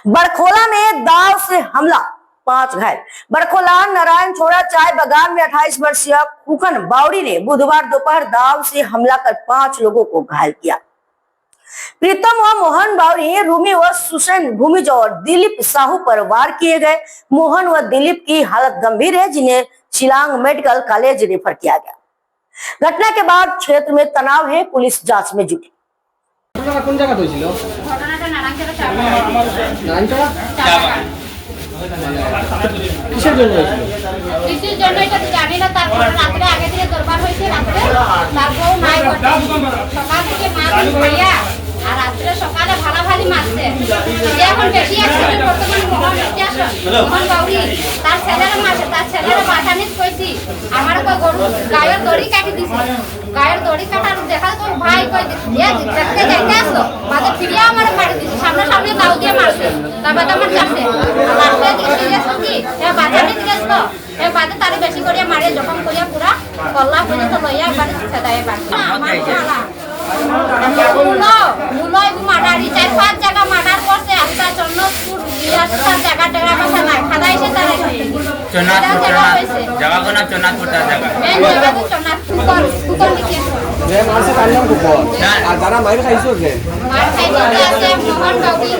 बड़खोला में दाव से हमला, 5 घायल। बड़खोला नारायण छोड़ा चाय बागान में 28 वर्षीय खुकन बावड़ी ने बुधवार दोपहर दाव से हमला कर 5 लोगों को घायल किया। प्रीतम व मोहन बावड़ी, रूमी व सुशन भूमिज और दिलीप साहू पर वार किए गए। मोहन व दिलीप की हालत गंभीर है, जिन्हें शिलांग मेडिकल कॉलेज रेफर किया गया। घटना के बाद क्षेत्र में तनाव है, पुलिस जांच में जुटी। কোন জায়গা হয়েছিল? ঘটনাটা নারায়ণছড়া চা বাগান। নারায়ণছড়া চা বাগান। কিসের জন্য হয়েছিল? কিসের জন্য এটা তো জানি না। তারপরে রাত্রে আগে থেকে দরবার হয়েছে, রাত্রে তারপর নাই করতে সকাল থেকে মা ভাইয়া আর রাত্রে সকালে ভালাভালি মারছে। যে এখন বেশি অ্যাক্সিডেন্ট বর্তমানে মোহন বাউরি তার ছেলেরা মারছে, তার ছেলেরা বাঁচানিস কইছি আমার কই গরু গায়ের দড়ি কাটি দিছে। গায়ের দড়ি কাটার দেখা তো ভাই কই এ দেখতে যাইতে আসো বাদে ফিরিয়া আমার মারি দিছে। সামনে সামনে দাও দিয়ে মারছে, তারপর আমার কাছে রাস্তা দিকে গেছে কি এ বাঁচানি দিয়েছ তো এ বাদে তারে বেশি করে মারে জখম করিয়া পুরা কল্লা পর্যন্ত লইয়া বাড়ি ছেদায়ে বাড়ি আমার জানা মুলয় মার্ডারি 4-5 জায়গা মার্ডার করছে। আস্তা চন্নপুর ইয়াসা জায়গা টাকা পয়সা নাই খাদাইছে তারে জায়গা কোন চন্নাথপুর জায়গা মেন জায়গা তো চন্নাথপুর কুকর দিকে যে মারছে তার নাম কুকর। আর যারা মাইর খাইছো যে মার খাইছে আছে মোহন বাউরি,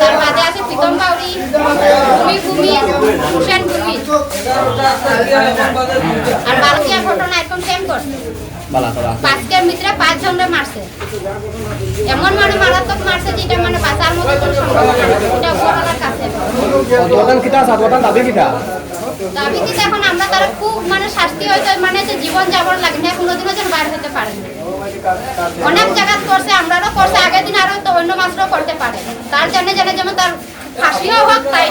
তার বাদে আছে প্রীতম বাউরি, ভূমি হুসেন ভূমি। আর বালকিয়া ঘটনা এখন কেম করছে বালাতলা 5 মিত্রে 5 জনরে মারছে। এমন মানে মারাত্মক মারছে যেটা মানে বাঁচার মতো কোনো সম্ভব না। এটা উপরওয়ালার কাছে দোকান কিটা আছে, দোকান দাবি কিটা দাবি কি এখন আমরা তারা খুব মানে শাস্তি হইতো, মানে যে জীবন যাবর লাগে না, কোনোদিনও যেন বাইরে হতে পারে না। অনেক জায়গা করছে, আমরাও করছে, আগের দিন আরো তো অন্য মাছরাও করতে পারে। তার জন্য যেন যেমন তার ফাঁসিও হোক, তাই